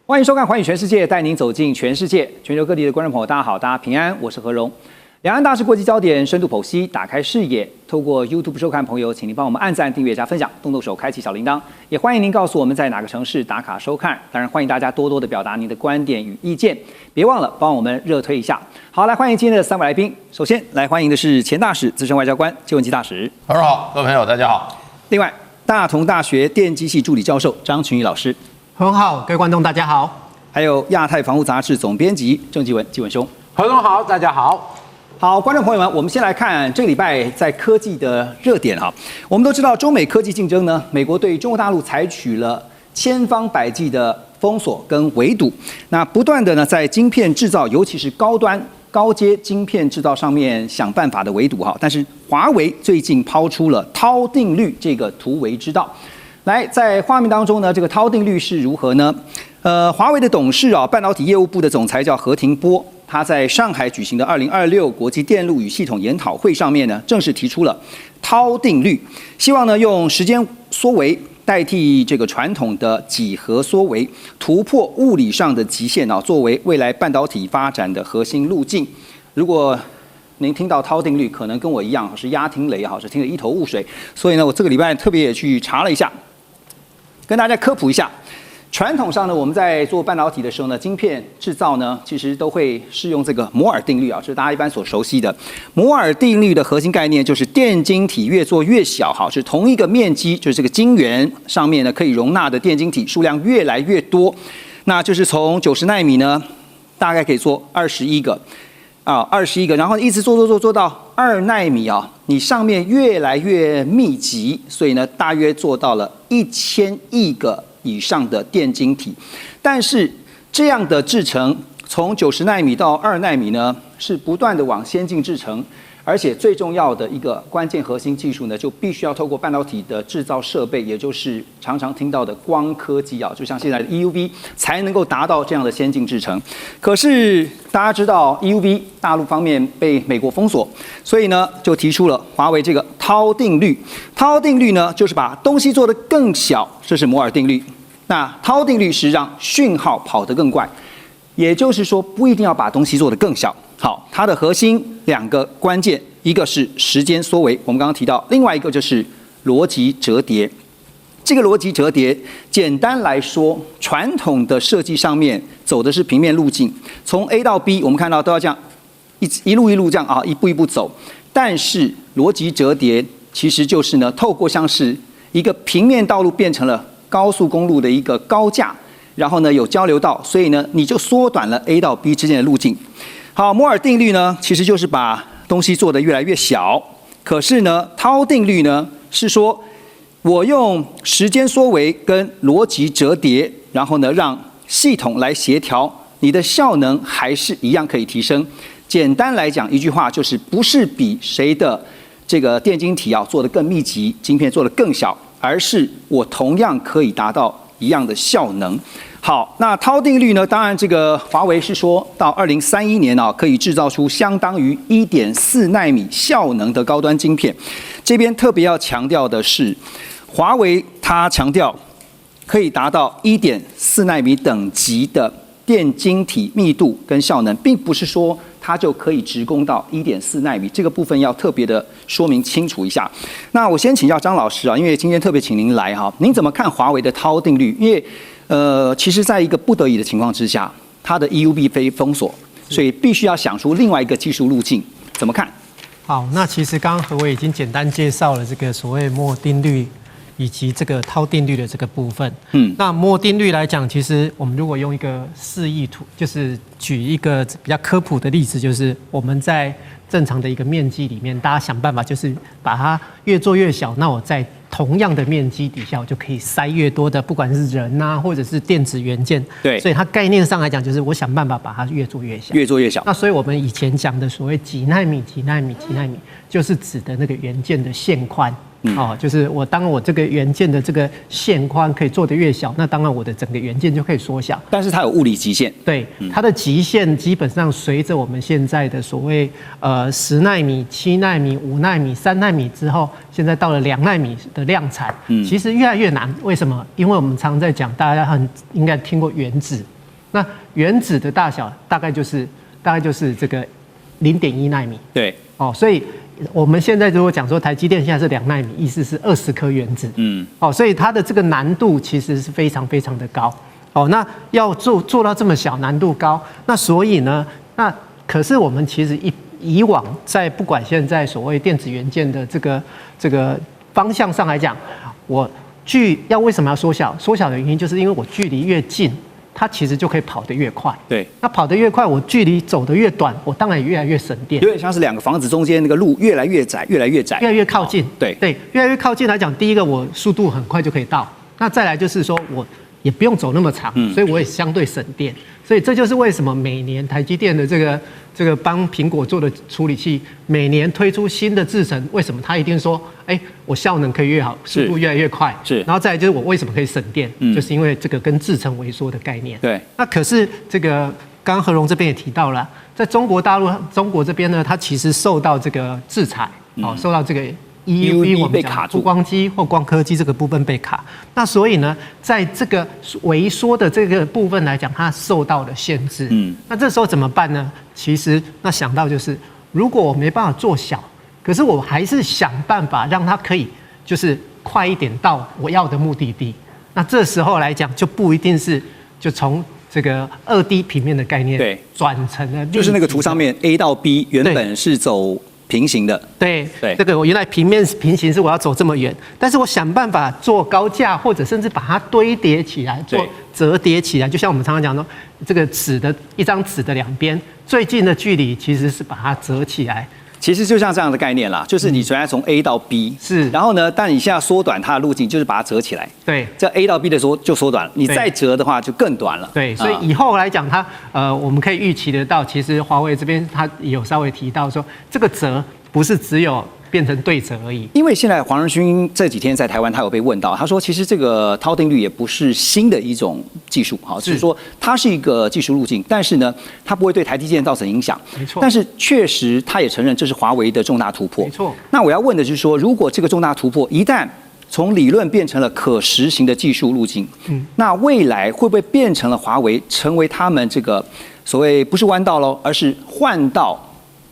歡迎收看《寰宇全世界》，帶您走進全世界。全球各地的觀眾朋友，大家好，大家平安，我是何榮。兩岸大事國際焦點深度剖析，打開視野。透過 YouTube 收看朋友，請您幫我們按讚、訂閱、加分享，動動手開啟小鈴鐺。也歡迎您告訴我們在哪個城市打卡收看。當然，歡迎大家多多的表達您的觀點與意見。別忘了幫我們熱推一下。好，來歡迎今天的三位來賓。首先來歡迎的是前大使、資深外交官謝文基大使。何榮好，各位朋友大家好。另外，大同大學電機系助理教授張群義老師。何榮好，各位觀眾大家好。還有亞太防務雜誌總編輯鄭繼文，繼文兄。何榮好，大家好。好，觀眾朋友們，我們先來看這個禮拜在科技的熱點哈。我們都知道，中美科技競爭呢，美國對中國大陸採取了千方百計的封鎖跟圍堵，那不斷的呢在晶片製造，尤其是高端高階晶片製造上面想辦法的圍堵哈。但是華為最近拋出了濤定律這個突圍之道。來，在畫面當中呢，這個濤定律是如何呢？華為的董事半導體業務部的總裁叫何庭波，他在上海舉行的2026國際電路與系統研討會上面呢，正式提出了濤定律，希望呢用時間縮微代替這個傳統的幾何縮微，突破物理上的極限作為未來半導體發展的核心路徑。如果您聽到濤定律，可能跟我一樣是鴨聽雷是聽得一頭霧水，所以呢，我這個禮拜特別也去查了一下，跟大家科普一下。傳統上呢，我們在做半導體的時候呢，晶片製造呢，其實都會適用這個摩爾定律這是大家一般所熟悉的。摩爾定律的核心概念就是電晶體越做越小，是同一個面積，就是這個晶圓上面呢可以容納的電晶體數量越來越多。那就是從90奈米呢，大概可以做21個，21個，然後一直做到2奈米你上面越來越密集，所以呢，大約做到了1000億個以上的電晶體，但是這樣的製程從90奈米到2奈米呢，是不斷的往先進製程，而且最重要的一個關鍵核心技術呢，就必須要透過半導體的製造設備，也就是常常聽到的光刻機就像現在的 EUV 才能夠達到這樣的先進製程。可是大家知道 EUV 大陸方面被美國封鎖，所以呢就提出了華為這個濤定律。濤定律呢就是把東西做得更小，這是摩爾定律。那濤定律是讓訊號跑得更快，也就是說不一定要把東西做得更小。好，它的核心2個關鍵，一個是時間縮微，我們剛剛提到，另外一個就是邏輯折疊。這個邏輯折疊，簡單來說，傳統的設計上面走的是平面路徑，從 A 到 B， 我們看到都要這樣一路這樣一步一步走。但是邏輯折疊其實就是呢，透過像是一個平面道路變成了高速公路的一個高架，然後呢有交流道，所以呢你就縮短了 A 到 B 之間的路徑。好，摩爾定律呢其實就是把東西做得越來越小，可是呢濤定律呢是說我用時間縮微跟邏輯折疊，然後呢讓系統來協調，你的效能還是一樣可以提升。簡單來講一句話就是不是比誰的這個電晶體做得更密集，晶片做得更小，而是我同樣可以達到一樣的效能。好，那濤定律呢？當然，這個華為是說到2031年可以製造出相當於1.4奈米效能的高端晶片。這邊特別要強調的是，華為它強調可以達到1.4奈米等級的電晶體密度跟效能，並不是說它就可以直攻到1.4奈米，這個部分要特別的說明清楚一下。那我先請教張老師因為今天特別請您來您怎麼看華為的濤定律？因為其實在一個不得已的情況之下，它的 EUV 被封鎖，所以必須要想出另外一個技術路徑，怎麼看？好，那其實剛剛何偉已經簡單介紹了這個所謂摩爾定律以及這個濤定律的這個部分。那摩爾定律來講，其實我們如果用一個示意圖，就是舉一個比較科普的例子，就是我們在正常的一個面積裡面，大家想辦法就是把它越做越小，那我在同樣的面積底下，我就可以塞越多的，不管是人或者是電子元件。对，所以它概念上來講，就是我想辦法把它越做越小，越做越小。那所以我们以前講的所謂幾奈米、就是指的那個元件的線寬。就是當我這個元件的這個線寬可以做得越小，那當然我的整個元件就可以縮小。但是它有物理極限。對，它的極限基本上隨着我們現在的所謂10奈米、7奈米、5奈米、3奈米之後，現在到了2奈米的量產，其實越來越難。為什麼？因為我們常在講，大家應該聽過原子。那原子的大小大概就是這個0.1奈米。對，哦，所以我們現在如果講說台積電現在是2奈米，意思是20顆原子。哦，所以它的這個難度其實是非常非常的高。哦，那要做到這麼小，難度高，那所以呢，那可是我們其實以往在不管現在所謂電子元件的這個方向上來講，要為什麼要縮小？縮小的原因就是因為我距離越近，它其實就可以跑得越快。對，那跑得越快，我距離走得越短，我當然也越來越省電。有點像是2個房子中間那個路越來越窄，越来越窄，越来越靠近。对，越来越靠近來講，第一個我速度很快就可以到，那再來就是說我也不用走那麼長，所以我也相對省電。所以這就是為什麼每年台積電的這個幫蘋果做的處理器，每年推出新的製程，為什麼他一定說，我效能可以越好，速度越來越快？是。然後再來就是我為什麼可以省電？就是因為這個跟製程微縮的概念。對。那可是這個剛剛和榮這邊也提到了，在中國大陸、中國這邊呢，它其實受到這個制裁，受到這個。EUV 我們講曝光機或光刻機這個部分被卡，那所以呢，在這個微縮的這個部分來講，它受到了限制。那這時候怎麼辦呢？其實那想到就是，如果我沒辦法做小，可是我還是想辦法讓它可以就是快一點到我要的目的地。那這時候來講，就不一定是就從這個2D 平面的概念轉成了，就是那個圖上面 A 到 B 原本是走平行的，对，這個我原來平面平行是我要走這麼遠，但是我想辦法做高架，或者甚至把它堆疊起來，做折疊起來，就像我們常常講說，這個一張紙的2邊最近的距離其實是把它折起來。其實就像這樣的概念啦，就是你原來從 A 到 B 是，然後呢，但你現在縮短它的路徑，就是把它折起來。對，這 A 到 B 的時候就縮短了，你再折的話就更短了。对，所以以後來講，我們可以預期得到，其實華為這邊它有稍微提到說，這個折不是只有變成對折而已。因為現在黃仁勳這幾天在台灣，他有被問到，他說其實這個濤定律也不是新的一種技術，哈，只是說它是一個技術路徑，但是呢，它不會對台積電造成影響。沒錯。但是確實，他也承認這是華為的重大突破。沒錯。那我要問的就是說，如果這個重大突破一旦從理論變成了可實行的技術路徑，那未來會不會變成了華為成為他們這個所謂不是彎道嘍，而是換道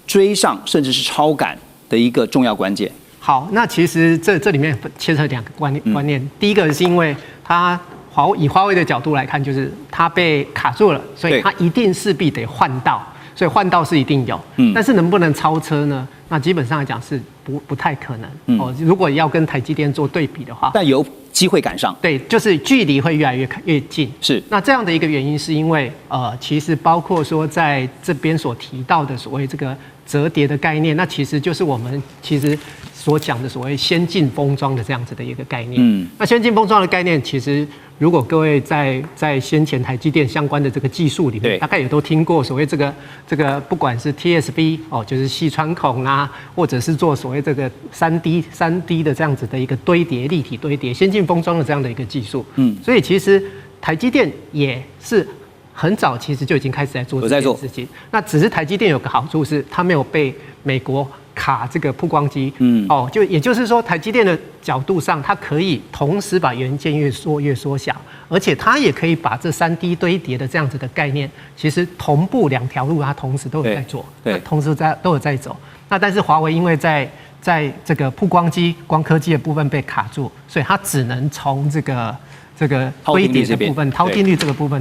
追上，甚至是超趕的一個重要關鍵？好，那其實這裡面牽扯2個觀念。第一個是因為以華為的角度來看，就是它被卡住了，所以它一定勢必得換道，所以換道是一定有。但是能不能超車呢？那基本上來講是不太可能。如果要跟台積電做對比的話，但有機會趕上。对，就是距離會越來越近。是。那這樣的一個原因是因為其實包括說在這邊所提到的所謂這個折疊的概念，那其實就是我們其實所講的所謂先進封裝的這樣子的一個概念。那先進封裝的概念，其實如果各位在先前台積電相關的這個技術裡面，大概也都聽過所謂這個不管是 TSV 就是矽穿孔啊，或者是做所謂這個3D 的這樣子的一個堆疊立體堆疊先進封裝的這樣的一個技術。所以其實台積電也是很早其實就已經開始在做這件事情。那只是台積電有個好處是，它沒有被美國卡這個曝光機。也就是說，台積電的角度上，它可以同時把元件越縮小，而且它也可以把這3D 堆疊的這樣子的概念，其實同步2條路它同時都有在做，同時都有在走。那但是華為因為在這個曝光機、光刻機的部分被卡住，所以它只能從這個堆疊的部分、濤定律這個部分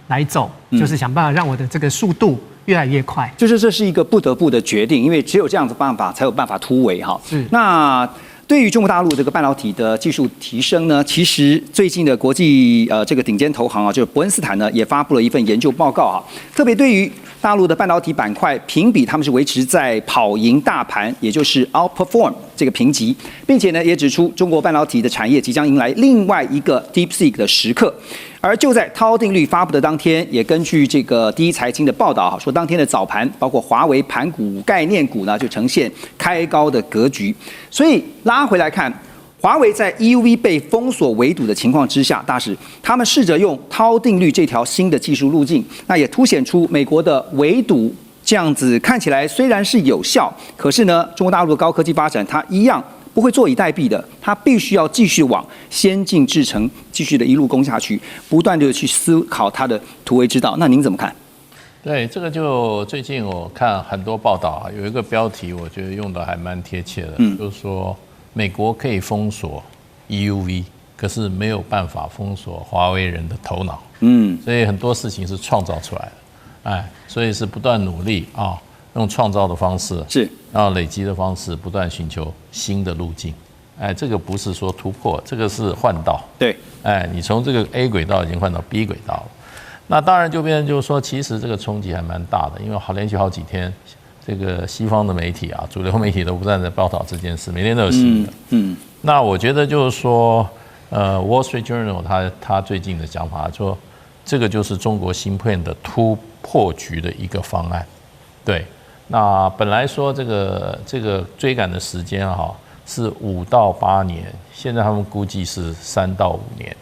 來走，就是想辦法讓我的這個速度越來越快。就是這是一個不得不的決定，因為只有這樣子辦法才有辦法突圍哈。那对於中國大陸這個半導體的技術提升呢，其實最近的國際這個頂尖投行啊，就是伯恩斯坦呢也發布了一份研究報告啊，特別對於大陸的半導體板塊評比，他們是維持在跑贏大盤，也就是 outperform 這個評級，並且呢也指出中國半導體的產業即將迎來另外一個 DeepSeek 的時刻。而就在濤定律發布的當天，也根據這個第一財經的報道說當天的早盤，包括華為盤股概念股呢就呈現開高的格局。所以拉回來看，華為在 EUV 被封鎖圍堵的情況之下，大使他們試着用濤定律這條新的技術路徑，那也凸顯出美國的圍堵這樣子看起來雖然是有效，可是呢，中國大陸的高科技發展它一樣不會坐以待斃的，它必須要繼續往先進製程繼續的一路攻下去，不斷的去思考它的突圍之道。那您怎麼看？對，這個就最近我看很多報道啊，有一個標題我覺得用的還蠻貼切的，就是說美國可以封鎖 EUV， 可是沒有辦法封鎖華為人的頭腦。所以很多事情是創造出來的，所以是不斷努力啊，用創造的方式是，然後累積的方式，不斷尋求新的路徑。這個不是說突破，這個是換道。對，你從這個 A 軌道已經換到 B 軌道了。那當然就變成就是說，其實這個衝擊還蠻大的，因為連續好幾天，這個西方的媒體啊，主流媒體都不斷在報道這件事，每天都有新的。那我覺得就是說，Wall Street Journal 他最近的講法說，這個就是中國芯片的突破局的一個方案。對，那本來說這個追趕的時間是5到8年，現在他們估計是3到5年。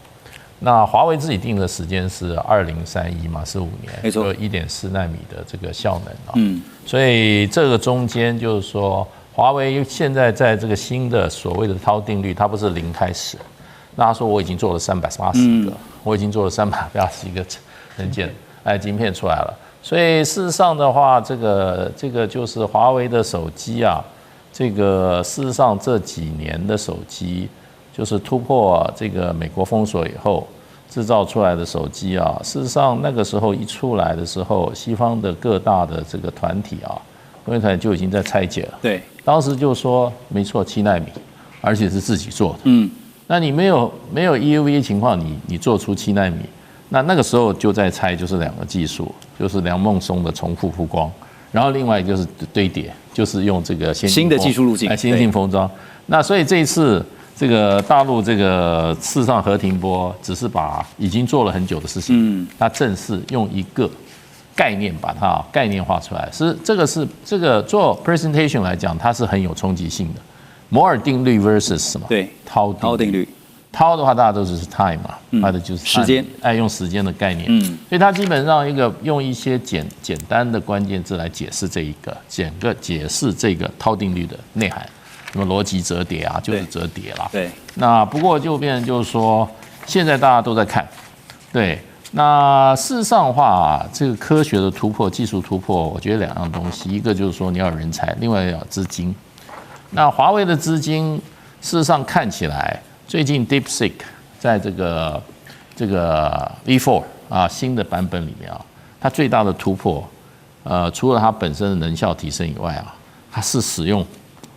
那華為自己定的時間是2031嘛，是5年，沒錯，1.4奈米的這個效能所以這個中間就是說，華為現在在這個新的所謂的韜定律，它不是0開始，那他說我已經做了380個，我已經做了381個元件，晶片出來了。所以事實上的話，這個就是華為的手機啊，這個事實上這幾年的手機。就是突破這個美國封鎖以後製造出來的手機啊，事實上那個時候一出來的時候，西方的各大的這個團體啊，工業团體就已經在拆解了。对，當時就說沒錯，7奈米，而且是自己做的。那你沒有 EUV 情況，你做出7奈米，那個時候就在拆，就是2個技術，就是梁孟松的重複曝光，然後另外一個就是堆疊，就是用這個新的技術路徑，先進封裝。那所以這一次。這個大陸這個事實上何庭波只是把已經做了很久的事情，他正式用一個概念把它概念化出來。這個做 presentation 來講，它是很有衝擊性的。摩爾定律 versus 什麼？對，韜定律。韜的話，大家都是 time 嘛，它的就是時間，用時間的概念。所以它基本上用一些簡單的關鍵字來解釋解釋這個韜定律的內涵。什麼邏輯折疊啊，就是折疊啦。對，那不過就變成就是說，現在大家都在看。對，那事實上的話，這個科學的突破、技術突破，我覺得2樣東西，一個就是說你要有人才，另外要有資金。那華為的資金，事實上看起來，最近 DeepSeek 在這個 V4 新的版本裡面啊，它最大的突破，除了它本身的能效提升以外啊，它是使用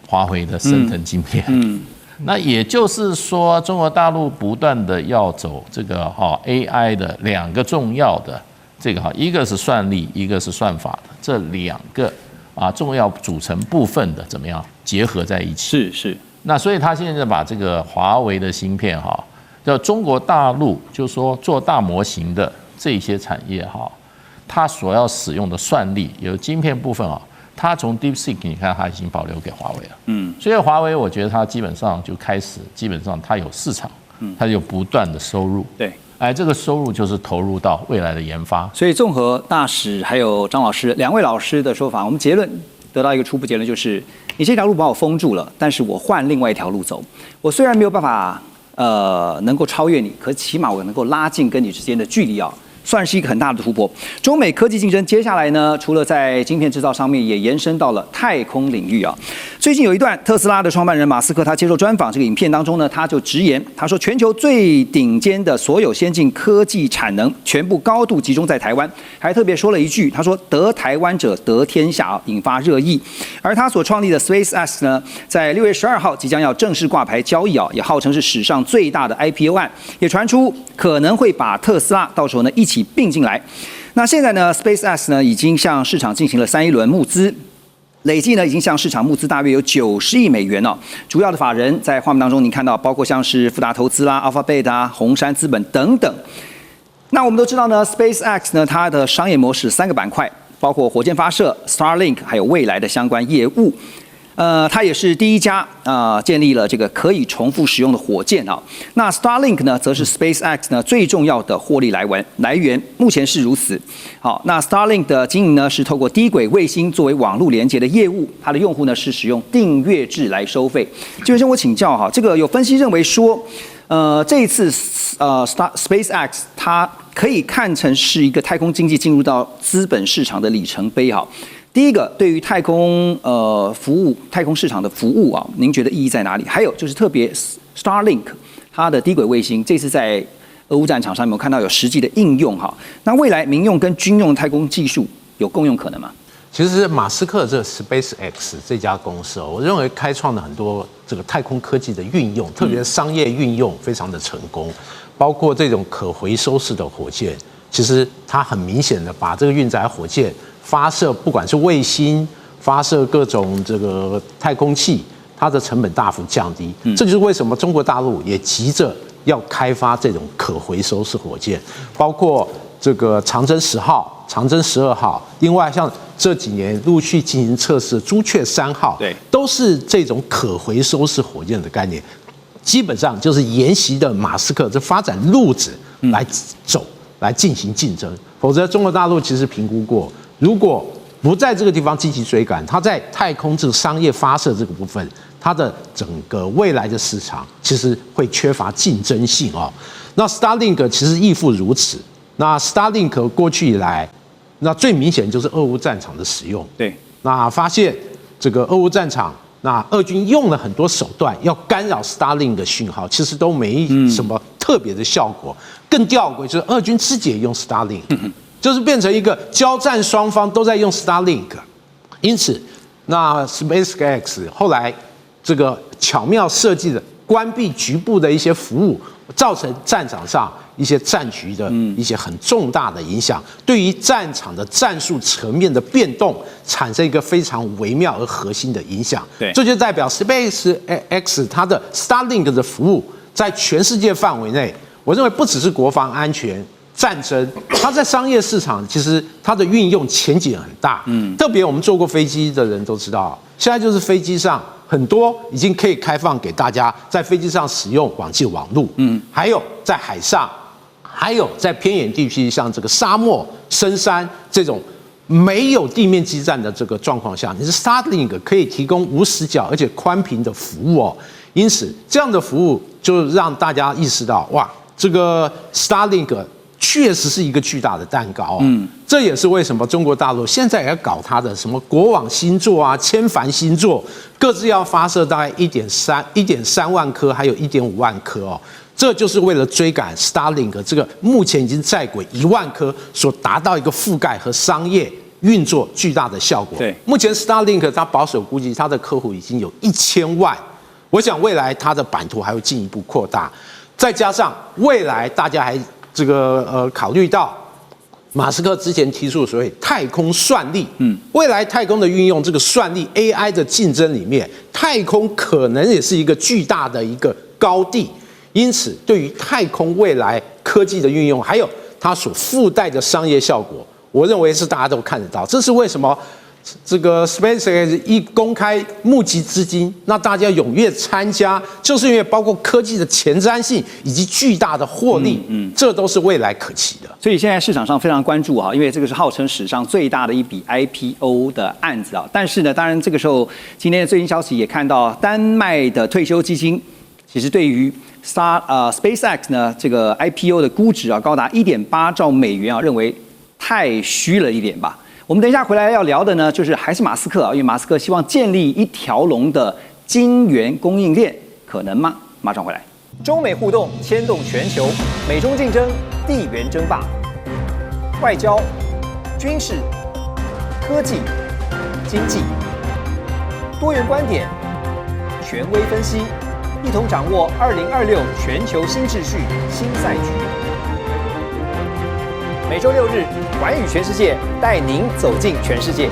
華為的昇騰晶片，那也就是說，中國大陸不斷的要走這個AI 的2個重要的這個一個是算力，一個是算法的這2個重要組成部分的怎麼樣結合在一起？是。那所以他現在把這個華為的芯片叫中國大陸，就是說做大模型的這些產業它所要使用的算力有晶片部分它從 DeepSeek 你看它已經保留給華為了，所以華為我覺得它基本上就開始，基本上它有市場，它有不斷的收入，對，這个收入就是投入到未來的研發。所以綜合大使還有張老師2位老師的說法，我們結論得到一個初步結論，就是你這條路把我封住了，但是我換另外一條路走，我雖然沒有辦法能夠超越你，可起碼我能夠拉近跟你之間的距離算是一個很大的突破。中美科技競爭接下來呢，除了在晶片製造上面，也延伸到了太空領域最近有一段特斯拉的創辦人馬斯克他接受專訪這個影片當中呢，他就直言，他說全球最頂尖的所有先進科技產能全部高度集中在台灣，還特別說了一句，他說得台灣者得天下引發熱議。而他所創立的 SpaceX 呢，在6月12號即將要正式掛牌交易也號稱是史上最大的 IPO 案，也傳出可能會把特斯拉到時候呢一起併進來。那現在呢 SpaceX 呢已經向市場進行了3輪募資，累計呢已經向市場募資大約有90億美元主要的法人在畫面當中您看到包括像是富達投資啦、Alphabet 紅杉資本等等。那我們都知道呢 SpaceX 呢它的商業模式3個板塊，包括火箭發射、Starlink 還有未來的相關業務。它也是第一家建立了这個可以重複使用的火箭啊。那 Starlink 呢，則是 SpaceX 呢最重要的獲利來源，目前是如此。好，那 Starlink 的經營呢是透過低軌衛星作為網絡連接的業務，它的用戶呢是使用訂閱制來收費。這位先我請教哈，這個有分析認為說，這一次SpaceX 它可以看成是一個太空經濟進入到資本市場的里程碑哈。第一個，對於太空服務、太空市場的服務啊，您覺得意義在哪裡？還有就是特別 Starlink 它的低軌衛星，這次在俄烏戰場上有沒有看到有實際的應用哈？那未來民用跟軍用太空技術有共用可能嗎？其實馬斯克這個 SpaceX 這家公司我認為開創了很多這個太空科技的運用，特別是商業運用非常的成功，包括這種可回收式的火箭，其實它很明顯的把這個運載火箭發射，不管是衛星發射各種這個太空器，它的成本大幅降低。這就是為什麼中國大陸也急着要開發這種可回收式火箭，包括這個長征10號、長征12號，另外像這幾年陸續進行測試的朱雀3號，對，都是這種可回收式火箭的概念，基本上就是沿襲的馬斯克這發展路子來走，來進行競爭。否則，中國大陸其實評估過，如果不在這個地方積極追趕，它在太空這個商業發射這個部分，它的整個未來的市場其實會缺乏競爭性哦。那 Starlink 其實亦復如此。那 Starlink 過去以來，那最明顯就是俄烏戰場的使用。對，那發現這個俄烏戰場，那俄軍用了很多手段要干擾 Starlink 的訊號，其實都沒什麼特別的效果。更吊詭就是俄軍自己也用 Starlink。就是變成一個交戰雙方都在用 Starlink， 因此，那 SpaceX 後來這個巧妙設計的關閉局部的一些服務，造成戰場上一些戰局的一些很重大的影響，對於戰場的戰術層面的變動產生一個非常微妙而核心的影響。對，這就代表 SpaceX 它的 Starlink 的服務在全世界範圍內，我認為不只是國防安全。戰爭，它在商業市場其實它的運用前景很大。特別我們坐過飛機的人都知道，現在就是飛機上很多已經可以開放給大家在飛機上使用網際網路。還有在海上，還有在偏遠地區，像這個沙漠、深山這種沒有地面基站的這個狀況下，你是 Starlink 可以提供無死角而且寬頻的服務哦。因此，這樣的服務就讓大家意識到，哇，這個 Starlink。確實是一個巨大的蛋糕這也是為什麼中國大陸現在也要搞它的什麼國網星座啊、千帆星座，各自要發射大概1.3萬顆，還有1.5萬顆哦。這就是為了追趕 Starlink 這個目前已經在軌1萬顆，所達到一個覆蓋和商業運作巨大的效果。對，目前 Starlink 它保守估計它的客戶已經有1000萬，我想未來它的版圖還會進一步擴大，再加上未來大家還考慮到馬斯克之前提出的所謂太空算力，未來太空的運用，這個算力 AI 的競爭裡面，太空可能也是一個巨大的一個高地。因此，對於太空未來科技的運用，還有它所附帶的商業效果，我認為是大家都看得到。這是為什麼這個 SpaceX 一公開募集資金，那大家踴躍參加，就是因為包括科技的前瞻性以及巨大的獲利，這都是未來可期的。所以現在市場上非常關注啊，因為這個是號稱史上最大的一筆 IPO 的案子啊。但是呢，當然這個時候今天的最新消息也看到，丹麥的退休基金其實對於SpaceX 呢這個 IPO 的估值啊高達1.8兆美元啊，認為太虛了一點吧。我們等一下回來要聊的呢，就是還是馬斯克啊，因為馬斯克希望建立一條龍的晶圓供應鏈，可能嗎？馬上回來。中美互動牽動全球，美中競爭，地緣爭霸，外交、軍事、科技、經濟，多元觀點，權威分析，一同掌握2026全球新秩序、新賽局。每週6日，寰宇全世界帶您走進全世界。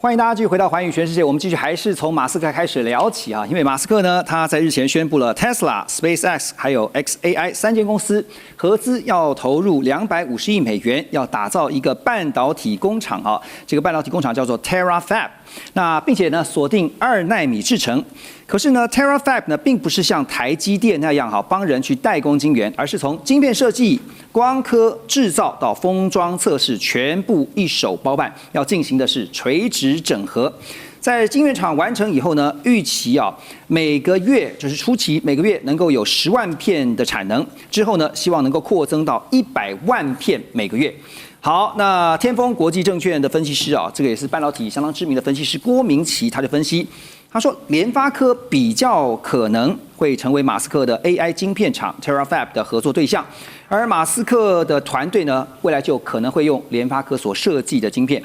歡迎大家繼續回到寰宇全世界，我們繼續還是從馬斯克開始聊起啊，因為馬斯克呢，他在日前宣布了 Tesla、SpaceX 還有 XAI 3間公司合資要投入250億美元，要打造一個半導體工廠啊，這個半導體工廠叫做 Terafab， 那並且呢鎖定2奈米製程。可是呢 Terafab 呢並不是像台積電那樣幫人去代工晶圓，而是從晶片設計、光刻製造到封裝測試，全部一手包辦，要進行的是垂直整合。在晶圓廠完成以後呢，預期每個月就是初期每個月能夠有10萬片的產能，之後呢希望能夠擴增到100萬片每個月。好，那天風國際證券的分析師這個也是半導體相當知名的分析師郭明錤，他就分析，他說聯發科比較可能會成為馬斯克的 AI 晶片廠 Terafab 的合作對象，而馬斯克的團隊呢，未來就可能會用聯發科所設計的晶片。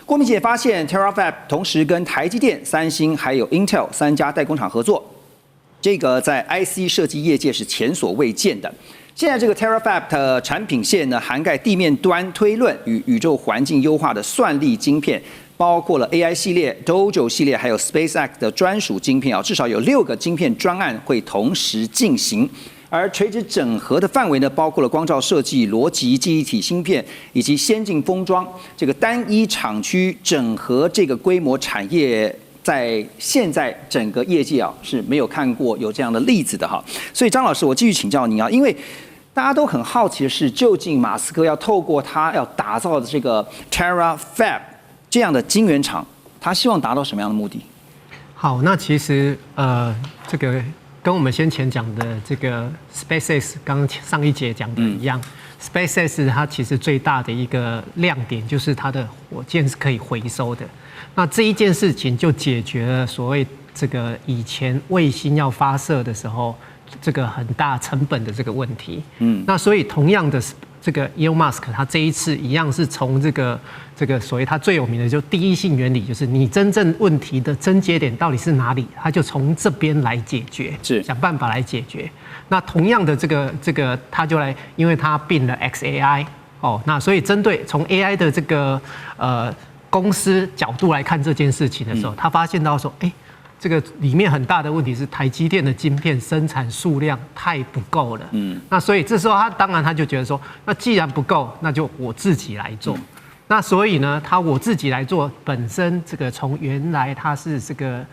郭明錤也發現 Terafab 同時跟台積電、三星還有 Intel 3家代工廠合作，這個在 IC 設計業界是前所未見的。現在這個 Terafab 的產品線呢，涵蓋地面端推論與宇宙環境優化的算力晶片，包括了 AI 系列、Dojo 系列，還有 SpaceX 的專屬晶片至少有6個晶片專案會同時進行。而垂直整合的範圍呢，包括了光罩設計、邏輯記憶體芯片以及先進封裝。這個單一廠區整合這個規模產業，在現在整個業界是沒有看過有這樣的例子的哈。所以張老師，我繼續請教您因為大家都很好奇的是，究竟馬斯克要透過他要打造的這個 Terafab 這樣的晶圓廠，他希望達到什麼樣的目的？好，那其實這個跟我們先前講的這個 SpaceX 剛剛上一節講的一樣，SpaceX 它其實最大的一個亮點就是它的火箭是可以回收的。那這一件事情就解決了所謂這個以前衛星要發射的時候，這個很大成本的這個問題，那所以同樣的這個 Elon Musk 他這一次一樣是從這個所謂他最有名的就第一性原理，就是你真正問題的症結點到底是哪裡，他就從這邊來解決，想辦法來解決。那同樣的這個他就來，因為他併了 XAI 那所以針對從 AI 的這個公司角度來看這件事情的時候，他發現到说，這個裡面很大的問題是台積電的晶片生產數量太不夠了。那所以這時候當然他就覺得說，那既然不夠，那就我自己來做。那所以呢，我自己來做，本身這個從原來它是這個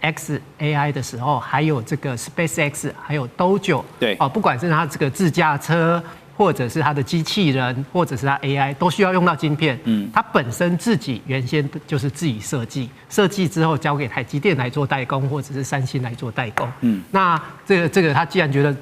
XAI 的時候，還有這個 SpaceX， 還有 Dojo， 對不管是它這個自駕車，或者是它的機器人，或者是它 AI 都需要用到晶片。它本身自己原先就是自己設計之後交給台積電來做代工，或者是三星來做代工。那這個他既然覺得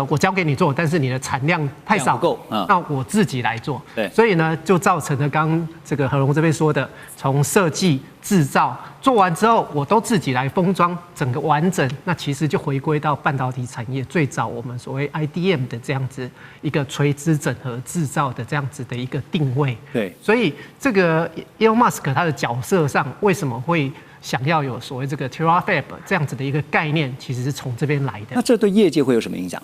我交給你做，但是你的產量太少不夠，那我自己來做。對，所以呢就造成了剛這個何龍這邊說的，從設計、製造做完之後，我都自己來封裝，整個完整。那其實就回歸到半導體產業最早我們所謂 IDM 的這樣子一個垂直整合製造的這樣子的一個定位。對，所以這個 Elon Musk 他的角色上為什麼會想要有所謂這個 Terafab 這樣子的一個概念，其實是從這邊來的。那這對業界會有什麼影響？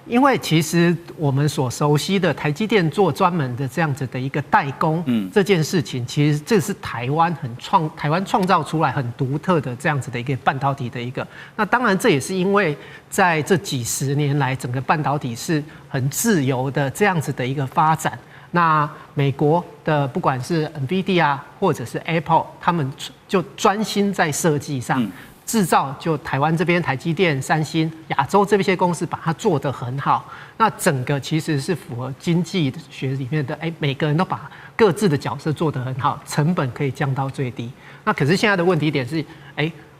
因為其實我們所熟悉的台積電做專門的這樣子的一個代工，這件事情其實這是台灣創造出來很獨特的這樣子的一個半導體的一個。那當然這也是因為在這幾十年來，整個半導體是很自由的這樣子的一個發展。那美國的不管是 NVIDIA 或者是 Apple， 他們就專心在設計上。製造就台灣這邊台積電、三星、亞洲這些公司把它做得很好，那整個其實是符合經濟學裡面的，每個人都把各自的角色做得很好，成本可以降到最低。那可是現在的問題點是，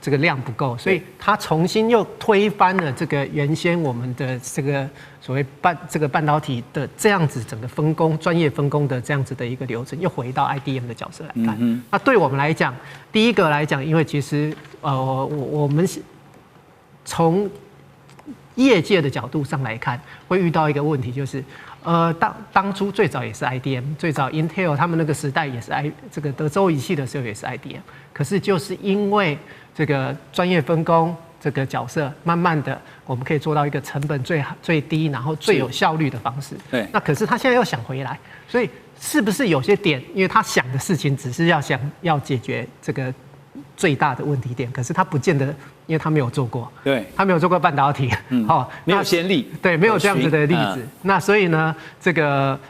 這個量不夠，所以它重新又推翻了這個原先我們的這個所謂半導體的這樣子整個分工、專業分工的這樣子的一個流程，又回到 IDM 的角色來看。那對我們來講，第一個來講，因為其實我們從業界的角度上來看，會遇到一個問題，就是當初最早也是 IDM， 最早 Intel 他們那個時代也是這個德州儀器的時候也是 IDM， 可是就是因為這個專業分工這個角色，慢慢的我們可以做到一個成本最低，然後最有效率的方式。对，那可是他现在又想回来，所以是不是有些點，因為他想的事情只是要解決這個最大的問題點，可是他不見得，因為他沒有做過，對，他沒有做過半導體，沒有先例，對，沒有這樣子的例子。那所以呢，這個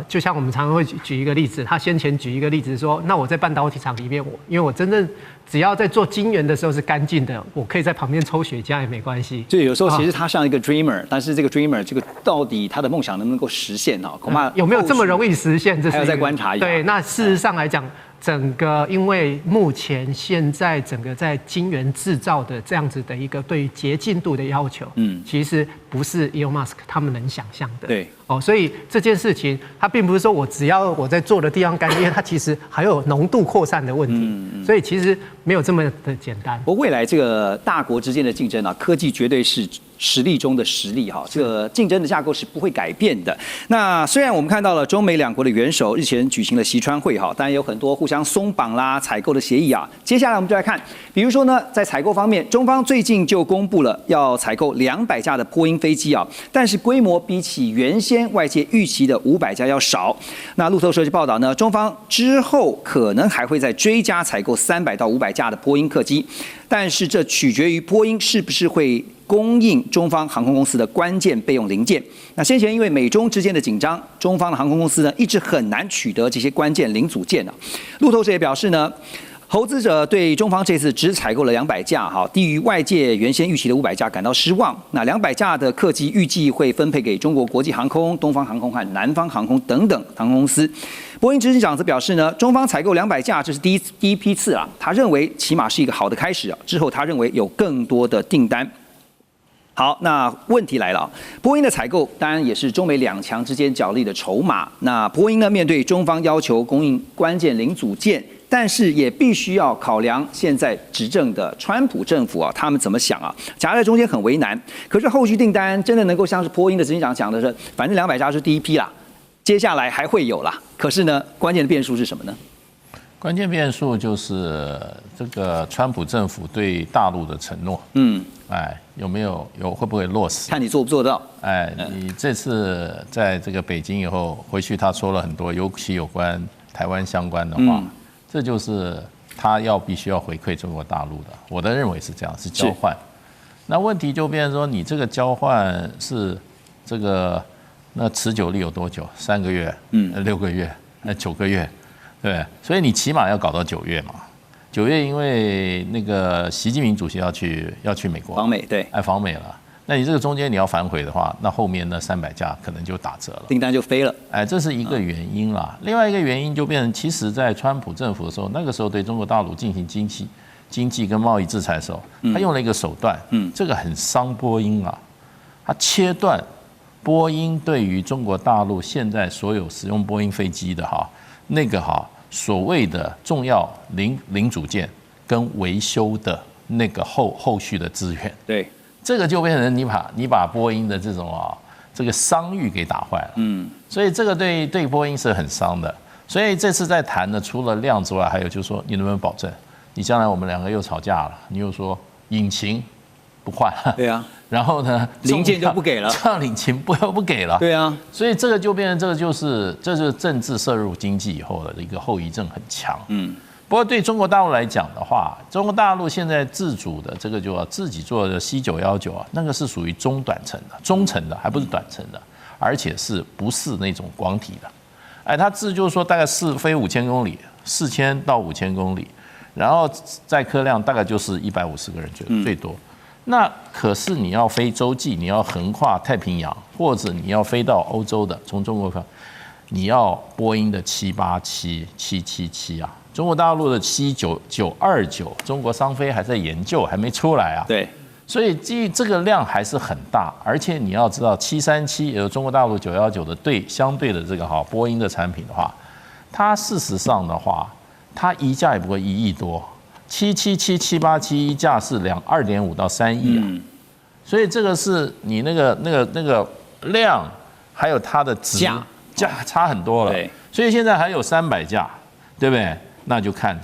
就像我們常常會舉一個例子，他先前舉一個例子說，那我在半導體廠裡面，因為我真正只要在做晶圓的時候是乾淨的，我可以在旁邊抽雪茄也沒關係。就有時候其實他像一個 dreamer，但是這個 dreamer 這個到底他的夢想能不能夠實現呢？恐怕有沒有這麼容易實現？這是還要再觀察一下。對，那事實上來講。整個因為目前現在整個在晶圓製造的這樣子的一個對於潔淨度的要求，其實不是 Elon Musk 他們能想象的。對，所以這件事情它並不是說我只要我在做的地方乾淨，它其實還有濃度擴散的問題，所以其實沒有這麼的簡單。不過未來這個大國之間的競爭啊，科技絕對是實力中的實力哈，這個競爭的架構是不會改變的。那雖然我們看到了中美兩國的元首日前舉行了習川會哈，當然有很多互相鬆綁啦、採購的協議啊。接下來我們就來看，比如說呢，在採購方面，中方最近就公布了要採購200架的波音飛機啊，但是規模比起原先外界預期的500架要少。那路透社就報道呢，中方之後可能還會再追加採購300到500架的波音客機，但是這取決於波音是不是會供應中方航空公司的關鍵備用零件。那先前因為美中之間的緊張，中方的航空公司呢一直很難取得這些關鍵零組件啊。路透社也表示呢，投資者對中方這次只採購了200架，低於外界原先預期的500架感到失望。那200架的客機預計會分配給中國國際航空、東方航空和南方航空等等航空公司。波音執行長則表示呢，中方採購200架這是第一批次啊，他認為起碼是一個好的開始啊。之後他認為有更多的訂單。好，那問題來了，波音的採購當然也是中美兩強之間角力的籌碼。那波音呢，面對中方要求供應關鍵零組件，但是也必須要考量現在執政的川普政府啊，他們怎麼想啊？夾在中間很為難。可是後續訂單真的能夠像是波音的執行長講的是，反正200架是第一批啦，接下來還會有啦。可是呢，關鍵的變數是什麼呢？關鍵變數就是這個川普政府對大陸的承諾。會不會落實？看你做不做到。你這次在這個北京以後回去，他說了很多，尤其有關台灣相關的話，這就是他必須要回饋中國大陸的。我的認為是這樣，是交換。那問題就變成說，你這個交換是這個那持久力有多久？3個月，6個月，9個月，對，所以你起碼要搞到9月嘛。9月，因為那個習近平主席要去美國訪美，對，訪美了。那你這個中間你要反悔的話，那後面那300架可能就打折了，訂單就飛了。這是一個原因啦。另外一個原因就變成，其實在川普政府的時候，那個時候對中國大陸進行經濟跟貿易制裁的時候，他用了一個手段，這個很傷波音啊，他切斷波音對於中國大陸現在所有使用波音飛機的所謂的重要零組件跟維修的那個後續的資源，對，這個就變成你把波音的這種這個商譽給打壞了，所以這個對波音是很傷的。所以這次在談的除了量之外，還有就是說你能不能保證，你將來我們兩個又吵架了，你又說引擎不換，對啊，然後呢零件就不給了，這樣引擎不給了，對啊，所以這個就變成這就是政治涉入經濟以後的一個後遺症很強。不過對中國大陸來講的話，中國大陸現在自主的這個就要自己做的 C919啊，那個是屬於中短程的、中程的，還不是短程的，而且是不是那種廣體的？它就是說大概飛5000公里，4000到5000公里，然後載客量大概就是150個人最多。那可是你要飛洲際，你要橫跨太平洋，或者你要飛到歐洲的，從中國你要波音的787、777啊，中國大陸的C929，中國商飛還在研究，還沒出來啊。對，所以這個量還是很大，而且你要知道737也有中國大陸919的相对的這個波音的產品的話，它事實上的話，它一架也不過1億多。777、787一架是2.5到3億啊，所以這個是你那個量，還有它的價差很多了。所以現在還有300架，對不對？那就看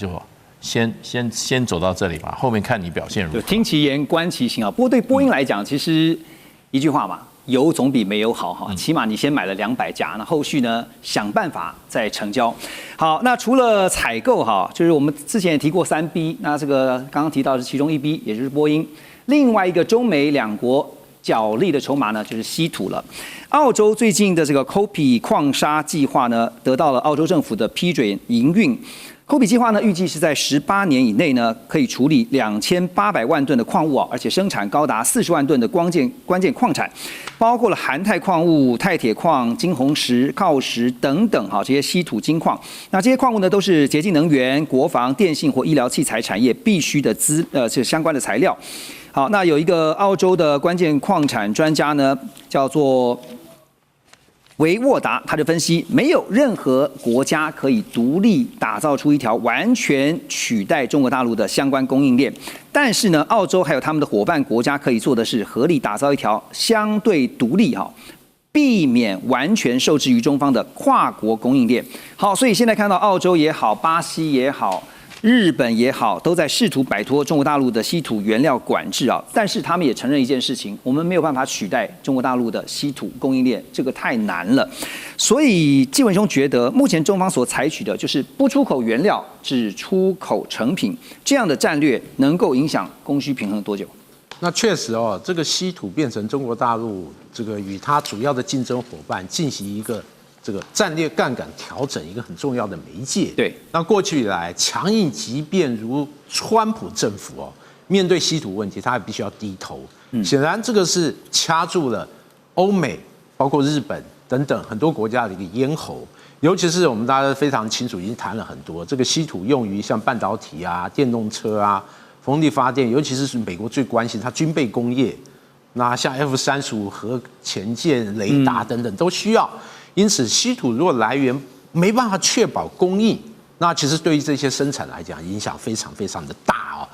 先走到這裡吧，後面看你表現如何。聽其言觀其行啊。不過對波音來講，其實一句話嘛，有總比沒有好哈。起碼你先買了200架，那後續呢想辦法再成交。好，那除了採購哈，就是我們之前也提過3B，那這個剛剛提到的是其中1B，也就是波音。另外一個中美兩國角力的籌碼呢，就是稀土了。澳洲最近的這個 COPI 礦砂計劃呢，得到了澳洲政府的批准營運。COPI 計劃呢，預計是在18年以內呢，可以處理2800萬噸的礦物啊，而且生產高達40萬噸的關鍵礦產，包括了含鈦礦物、鈦鐵礦、金紅石、鋯石等等哈，這些稀土金礦。那這些礦物呢，都是潔淨能源、國防、電信或醫療器材產業必須的這相關的材料。好，那有一個澳洲的關鍵礦產專家呢，叫做維沃達，他就分析，沒有任何國家可以獨立打造出一條完全取代中國大陸的相關供應鏈。但是呢，澳洲還有他們的夥伴國家可以做的是合力打造一條相對獨立避免完全受制於中方的跨國供應鏈。好，所以現在看到澳洲也好，巴西也好，日本也好，都在試圖擺脫中國大陸的稀土原料管制啊，但是他們也承認一件事情，我們沒有辦法取代中國大陸的稀土供應鏈，這個太難了。所以繼文兄覺得，目前中方所採取的就是不出口原料，只出口成品，這樣的戰略能夠影響供需平衡多久？那確實哦，這個稀土變成中國大陸這個與它主要的競爭夥伴進行一個這個戰略槓桿調整一個很重要的媒介。對，那過去以來，強硬即便如川普政府哦，面對稀土問題，他還必須要低頭。顯然這個是掐住了歐美，包括日本等等很多國家的一個咽喉。尤其是我們大家都非常清楚，已經談了很多，這個稀土用於像半導體啊、電動車啊、風力發電，尤其是美國最關心它軍備工業。那像 F-35核潛艦、雷達等等都需要。因此，稀土如果來源沒辦法確保供應，那其實對於這些生產來講，影響非常非常的大哦。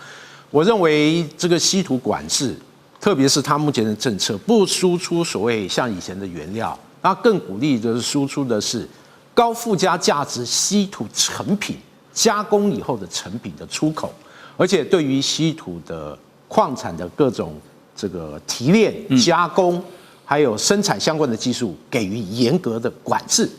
我認為這個稀土管制，特別是它目前的政策，不輸出所謂像以前的原料，它更鼓勵的是輸出的是高附加價值稀土成品加工以後的成品的出口，而且對於稀土的礦產的各種這個提煉加工。還有生產相關的技術給予嚴格的管制，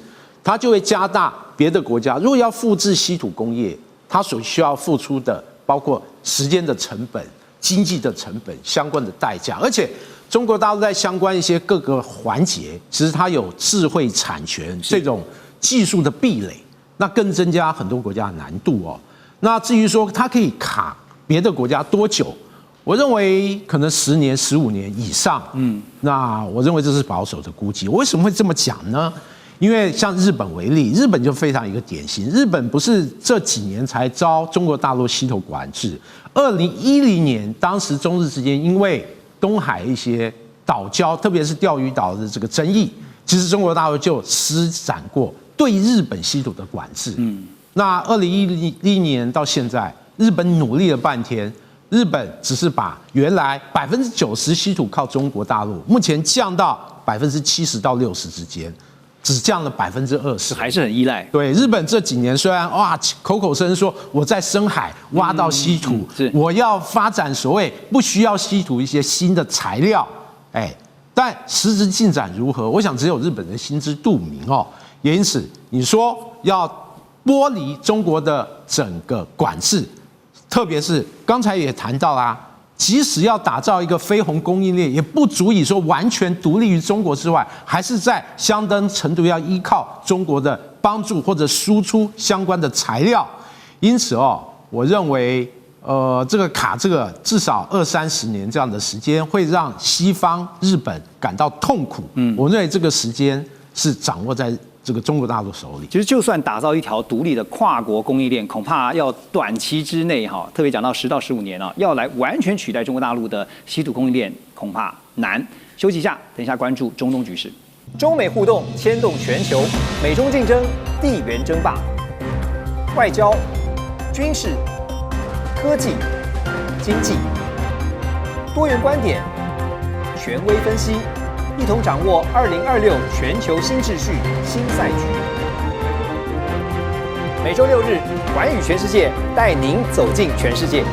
它就會加大別的國家如果要複製稀土工業，它所需要付出的包括時間的成本、經濟的成本、相關的代價，而且中國大陸在相關一些各個環節，其實它有智慧產權這種技術的壁壘，那更增加很多國家的難度哦。那至於說它可以卡別的國家多久？我認為可能10年、15年以上。那我認為這是保守的估計。我為什麼會這麼講呢？因為像日本為例，日本就非常一個典型。日本不是這幾年才遭中國大陸稀土管制。2010年，當時中日之間因為東海一些島礁，特別是釣魚島的這個爭議，其實中國大陸就施展過對日本稀土的管制。那2011年到現在，日本努力了半天。日本只是把原來90%稀土靠中國大陸，目前降到70%到60%之間，只降了20%，還是很依賴。對，日本這幾年雖然口口聲說我在深海挖到稀土，我要發展所謂不需要稀土一些新的材料，但實質進展如何，我想只有日本人心知肚明哦。也因此，你說要剝離中國的整個管制。特別是剛才也談到啦，即使要打造一個非紅供應鏈，也不足以說完全獨立於中國之外，還是在相當程度要依靠中國的幫助或者輸出相關的材料。因此我認為這個至少20-30年這樣的時間，會讓西方日本感到痛苦。我認為這個時間是掌握在這個中國大陸手裡。其實就算打造一條獨立的跨國供應鏈，恐怕要短期之內特別講到10到15年要來完全取代中國大陸的稀土供應鏈，恐怕難。休息一下，等一下關注中東局勢。中美互動牽動全球，美中競爭，地緣爭霸，外交、軍事、科技、經濟，多元觀點，權威分析。一同掌握2026全球新秩序、新賽局。每周6日，寰宇全世界带您走進全世界。